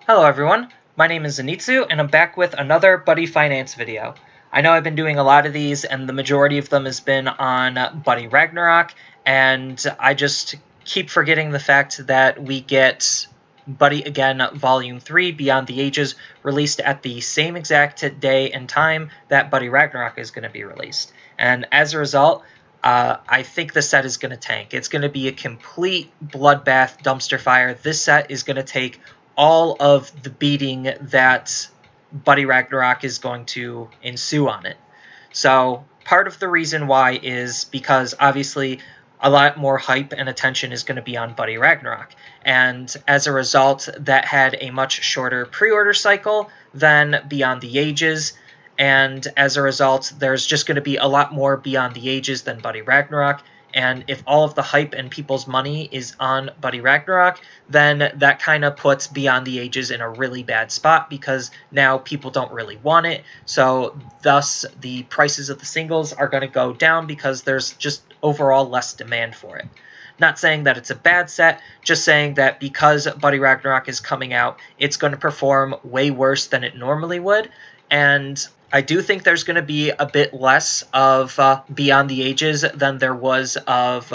Hello everyone, my name is Zenitsu and I'm back with another Buddy Finance video. I know I've been doing a lot of these and the majority of them has been on Buddy Ragnarok, and I just keep forgetting the fact that we get Buddy Again Volume 3 Beyond the Ages released at the same exact day and time that Buddy Ragnarok is going to be released. And as a result, I think the set is going to tank. It's going to be a complete bloodbath dumpster fire. This set is going to take all of the beating that Buddy Ragnarok is going to ensue on it. So part of the reason why is because obviously a lot more hype and attention is going to be on Buddy Ragnarok. And as a result, that had a much shorter pre-order cycle than Beyond the Ages. And as a result, there's just going to be a lot more Beyond the Ages than Buddy Ragnarok. And if all of the hype and people's money is on Buddy Ragnarok, then that kind of puts Beyond the Ages in a really bad spot because now people don't really want it. So thus, the prices of the singles are going to go down because there's just overall less demand for it. Not saying that it's a bad set, just saying that because Buddy Ragnarok is coming out, it's going to perform way worse than it normally would. And I do think there's going to be a bit less of Beyond the Ages than there was of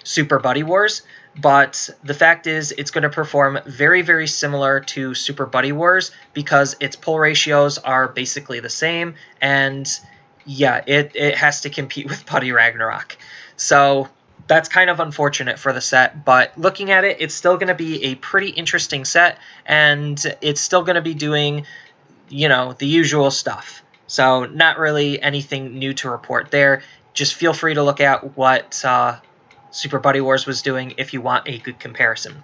Super Buddy Wars, but the fact is it's going to perform very, very similar to Super Buddy Wars because its pull ratios are basically the same, and yeah, it has to compete with Buddy Ragnarok. So that's kind of unfortunate for the set, but looking at it, it's still going to be a pretty interesting set, and it's still going to be doing, you know, the usual stuff. So not really anything new to report there. Just feel free to look at what Super Buddy Wars was doing if you want a good comparison.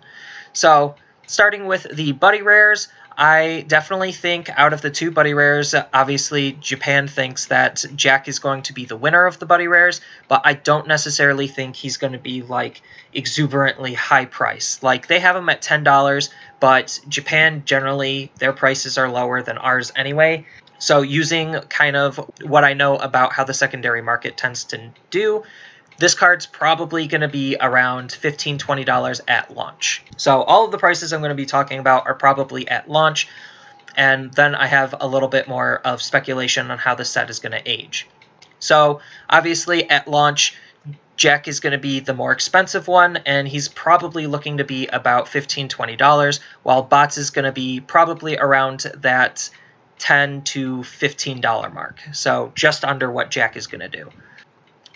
So starting with the Buddy Rares, I definitely think out of the two Buddy Rares, obviously Japan thinks that Jack is going to be the winner of the Buddy Rares, but I don't necessarily think he's going to be like exuberantly high price. Like they have him at $10, but Japan generally their prices are lower than ours anyway. So using kind of what I know about how the secondary market tends to do, this card's probably going to be around $15, $20 at launch. So all of the prices I'm going to be talking about are probably at launch, and then I have a little bit more of speculation on how the set is going to age. So obviously at launch, Jack is going to be the more expensive one, and he's probably looking to be about $15, $20, while Bots is going to be probably around that $10 to $15 mark. So just under what Jack is going to do.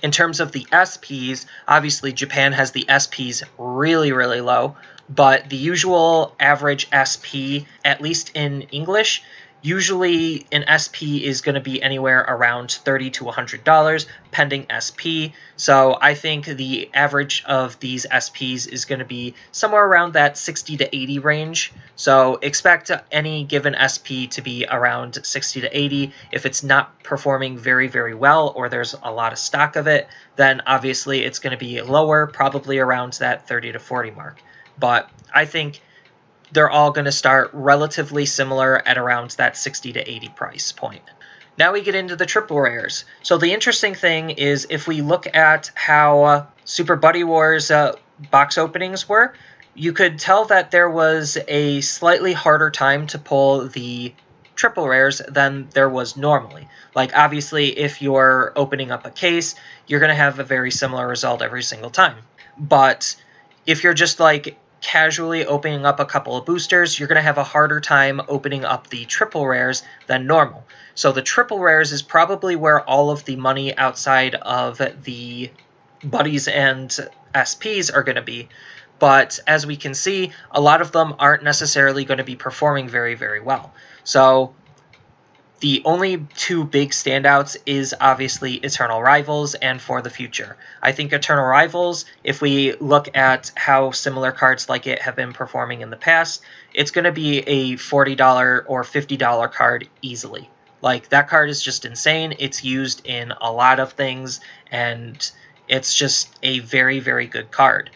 In terms of the SPs, obviously Japan has the SPs really, really low, but the usual average SP, at least in English, usually an SP is going to be anywhere around $30 to $100, pending SP. So I think the average of these SPs is going to be somewhere around that 60 to 80 range. So expect any given SP to be around 60 to 80. If it's not performing very, very well, or there's a lot of stock of it, then obviously it's going to be lower, probably around that 30 to 40 mark. But I think they're all going to start relatively similar at around that 60 to 80 price point. Now we get into the triple rares. So the interesting thing is if we look at how Super Buddy Wars box openings were, you could tell that there was a slightly harder time to pull the triple rares than there was normally. Like obviously if you're opening up a case, you're going to have a very similar result every single time. But if you're just like casually opening up a couple of boosters, you're going to have a harder time opening up the triple rares than normal. So the triple rares is probably where all of the money outside of the buddies and SPs are going to be. But as we can see, a lot of them aren't necessarily going to be performing very, very well. So the only two big standouts is obviously Eternal Rivals and For the Future. I think Eternal Rivals, if we look at how similar cards like it have been performing in the past, it's going to be a $40 or $50 card easily. Like, that card is just insane. It's used in a lot of things, and it's just a very, very good card.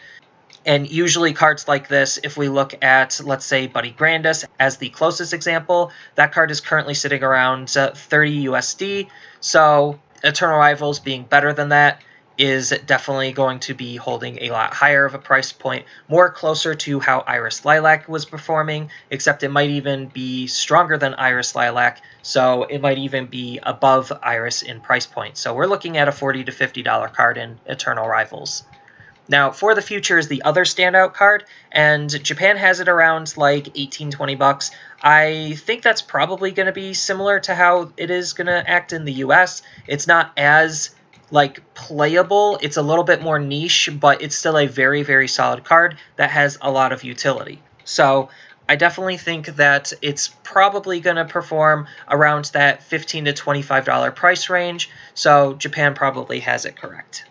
And usually cards like this, if we look at, let's say, Buddy Grandis as the closest example, that card is currently sitting around 30 USD. So Eternal Rivals being better than that is definitely going to be holding a lot higher of a price point, more closer to how Iris Lilac was performing, except it might even be stronger than Iris Lilac, so it might even be above Iris in price point. So we're looking at a $40 to $50 card in Eternal Rivals. Now, For the Future is the other standout card, and Japan has it around like 18, 20 bucks. I think that's probably going to be similar to how it is going to act in the US. It's not as like playable. It's a little bit more niche, but it's still a very, very solid card that has a lot of utility. So I definitely think that it's probably going to perform around that $15 to $25 price range. So Japan probably has it correct.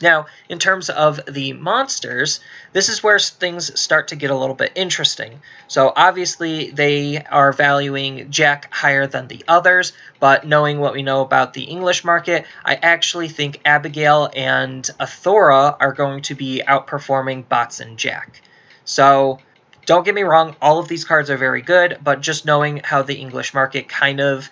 Now, in terms of the monsters, this is where things start to get a little bit interesting. So obviously they are valuing Jack higher than the others, but knowing what we know about the English market, I actually think Abigail and Athora are going to be outperforming Bots and Jack. So don't get me wrong, all of these cards are very good, but just knowing how the English market kind of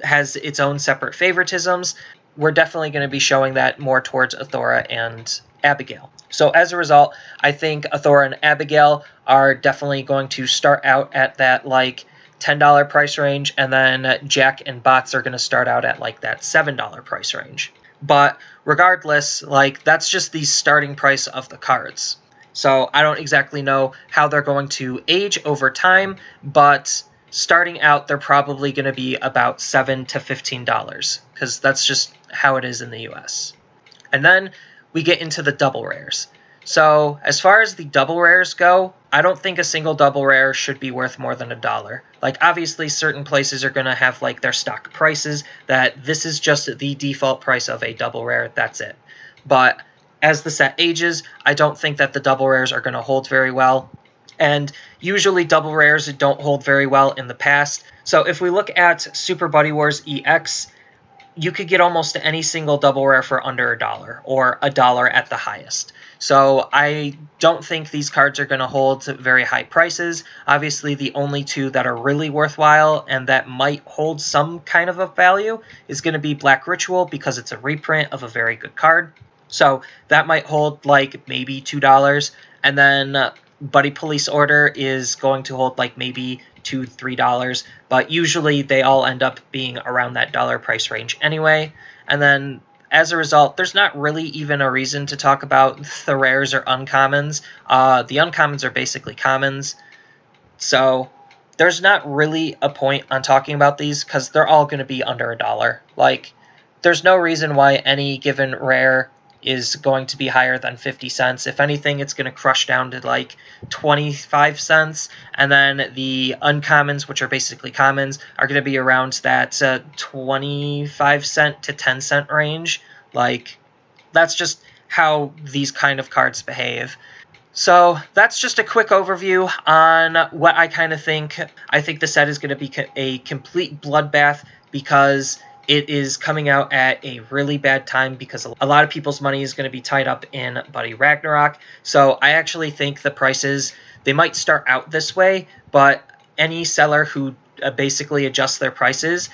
has its own separate favoritisms, we're definitely going to be showing that more towards Athora and Abigail. So as a result, I think Athora and Abigail are definitely going to start out at that like $10 price range, and then Jack and Bots are going to start out at like that $7 price range. But regardless, like that's just the starting price of the cards. So I don't exactly know how they're going to age over time, but starting out, they're probably going to be about $7 to $15 because that's just how it is in the US. And then we get into the double rares. So as far as the double rares go, I don't think a single double rare should be worth more than $1. Like obviously certain places are going to have like their stock prices that this is just the default price of a double rare, that's it. But as the set ages, I don't think that the double rares are going to hold very well. And usually double rares don't hold very well in the past. So if we look at Super Buddy Wars EX, you could get almost any single double rare for under $1, or $1 at the highest. So I don't think these cards are going to hold very high prices. Obviously, the only two that are really worthwhile and that might hold some kind of a value is going to be Black Ritual, because it's a reprint of a very good card. So that might hold like maybe $2. And then Buddy Police Order is going to hold like maybe $2, $3, but usually they all end up being around that dollar price range anyway. And then as a result, there's not really even a reason to talk about the rares or uncommons. The uncommons are basically commons, so there's not really a point on talking about these because they're all going to be under $1. Like, there's no reason why any given rare is going to be higher than 50 cents. If anything, it's going to crush down to like 25 cents. And then the uncommons, which are basically commons, are going to be around that 25 cent to 10 cent range. Like, that's just how these kind of cards behave. So that's just a quick overview on what I kind of think. I think the set is going to be a complete bloodbath because it is coming out at a really bad time because a lot of people's money is going to be tied up in Buddy Ragnarok. So I actually think the prices, they might start out this way, but any seller who basically adjusts their prices,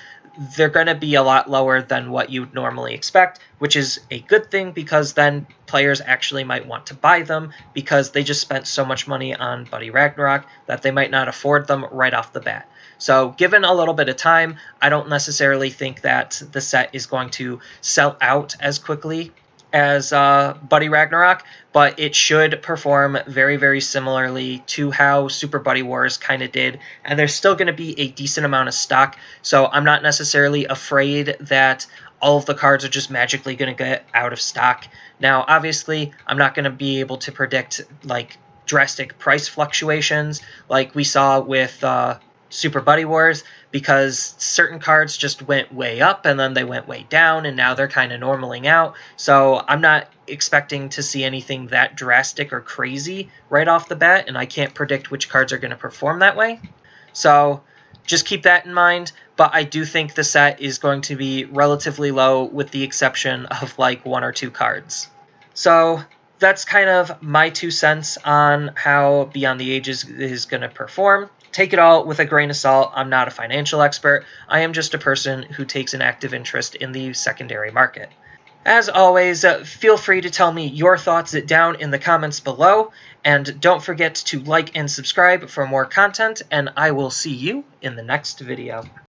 they're going to be a lot lower than what you'd normally expect, which is a good thing because then players actually might want to buy them because they just spent so much money on Buddy Ragnarok that they might not afford them right off the bat. So given a little bit of time, I don't necessarily think that the set is going to sell out as quickly as Buddy Ragnarok, but it should perform very, very similarly to how Super Buddy Wars kind of did, and there's still going to be a decent amount of stock, so I'm not necessarily afraid that all of the cards are just magically going to get out of stock. Now, obviously, I'm not going to be able to predict like drastic price fluctuations like we saw with Super Buddy Wars, because certain cards just went way up and then they went way down and now they're kind of normaling out. So I'm not expecting to see anything that drastic or crazy right off the bat, and I can't predict which cards are going to perform that way. So just keep that in mind, but I do think the set is going to be relatively low with the exception of like 1 or 2 cards. So that's kind of my 2 cents on how Beyond the Ages is going to perform. Take it all with a grain of salt. I'm not a financial expert. I am just a person who takes an active interest in the secondary market. As always, feel free to tell me your thoughts down in the comments below, and don't forget to like and subscribe for more content, and I will see you in the next video.